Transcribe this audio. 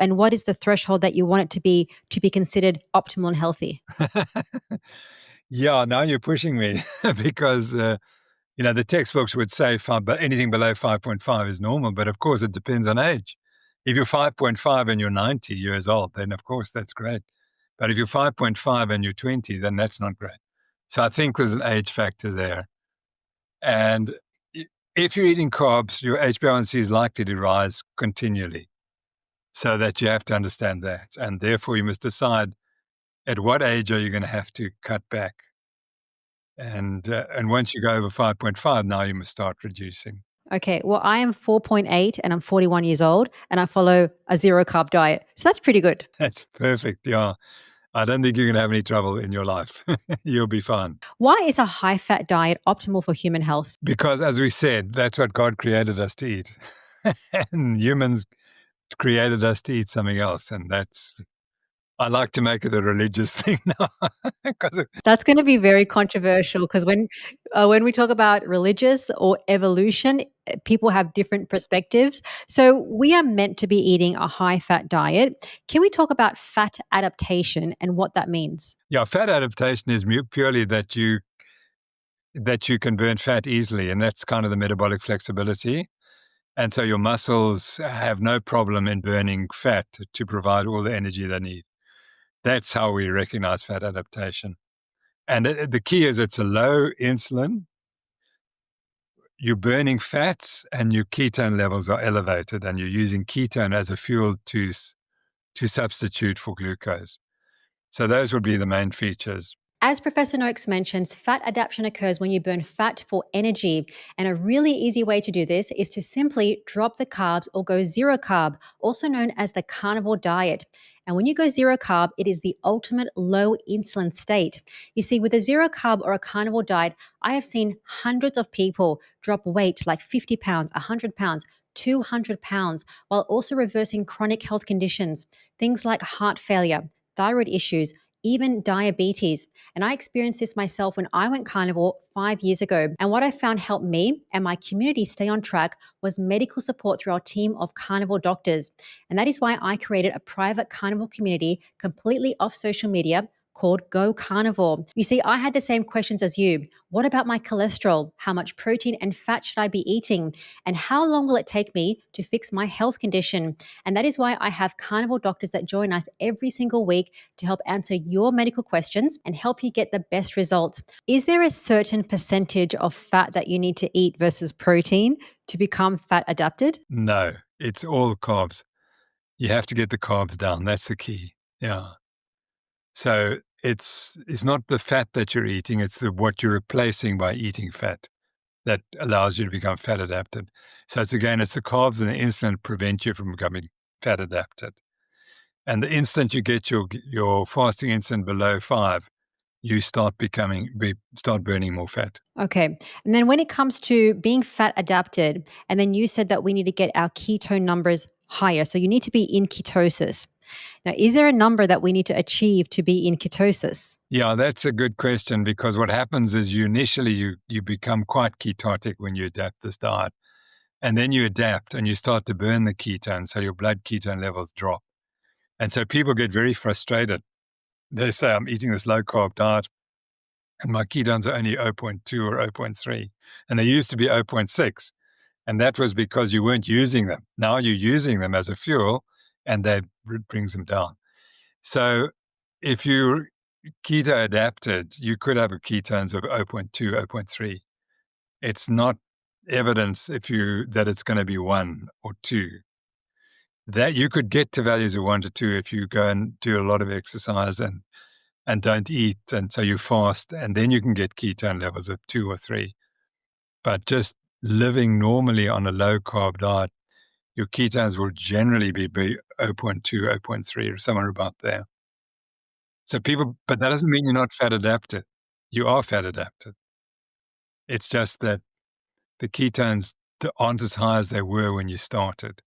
and what is the threshold that you want it to be considered optimal and healthy? Yeah, now you're pushing me because, the textbooks would say but anything below 5.5 is normal, but of course it depends on age. If you're 5.5 and you're 90 years old, then of course that's great. But if you're 5.5 and you're 20, then that's not great. So I think there's an age factor there. And if you're eating carbs, your HbA1c is likely to rise continually. So that you have to understand that. And therefore you must decide at what age are you going to have to cut back. And once you go over 5.5, now you must start reducing. Okay, well, I am 4.8 and I'm 41 years old and I follow a zero carb diet. So that's pretty good. That's perfect. Yeah. I don't think you're going to have any trouble in your life. You'll be fine. Why is a high fat diet optimal for human health? Because as we said, that's what God created us to eat. And humans created us to eat something else. And I like to make it a religious thing now. That's going to be very controversial because when we talk about religious or evolution, people have different perspectives. So we are meant to be eating a high fat diet. Can we talk about fat adaptation and what that means? Yeah, fat adaptation is purely that you can burn fat easily, and that's kind of the metabolic flexibility. And so your muscles have no problem in burning fat to provide all the energy they need. That's how we recognize fat adaptation. And the key is it's a low insulin. You're burning fats and your ketone levels are elevated, and you're using ketone as a fuel to substitute for glucose. So those would be the main features. As Professor Noakes mentions, fat adaptation occurs when you burn fat for energy. And a really easy way to do this is to simply drop the carbs or go zero carb, also known as the carnivore diet. And when you go zero carb, it is the ultimate low insulin state. You see, with a zero carb or a carnivore diet, I have seen hundreds of people drop weight like 50 pounds, 100 pounds, 200 pounds, while also reversing chronic health conditions, things like heart failure, thyroid issues, even diabetes. And I experienced this myself when I went carnivore 5 years ago. And what I found helped me and my community stay on track was medical support through our team of carnivore doctors. And that is why I created a private carnivore community completely off social media called Go Carnivore. You see, I had the same questions as you. What about my cholesterol? How much protein and fat should I be eating? And how long will it take me to fix my health condition? And that is why I have carnivore doctors that join us every single week to help answer your medical questions and help you get the best results. Is there a certain percentage of fat that you need to eat versus protein to become fat adapted? No, it's all carbs. You have to get the carbs down. That's the key. Yeah. So it's not the fat that you're eating, it's what you're replacing by eating fat that allows you to become fat adapted. So it's the carbs and the insulin prevent you from becoming fat adapted. And the instant you get your fasting insulin below 5, you start burning more fat. Okay. And then when it comes to being fat adapted, and then you said that we need to get our ketone numbers higher. So you need to be in ketosis. Now, is there a number that we need to achieve to be in ketosis? Yeah, that's a good question, because what happens is you become quite ketotic when you adapt this diet. And then you adapt and you start to burn the ketones, so your blood ketone levels drop. And so people get very frustrated. They say, I'm eating this low-carb diet, and my ketones are only 0.2 or 0.3. And they used to be 0.6. And that was because you weren't using them. Now you're using them as a fuel, and that brings them down. So if you're keto adapted, you could have a ketones of 0.2, 0.3. It's not evidence that it's going to be 1 or 2. That you could get to values of 1 to 2 if you go and do a lot of exercise and don't eat, and so you fast, and then you can get ketone levels of 2 or 3. But just living normally on a low-carb diet, your ketones will generally be 0.2, 0.3, or somewhere about there. But that doesn't mean you're not fat adapted. You are fat adapted. It's just that the ketones aren't as high as they were when you started.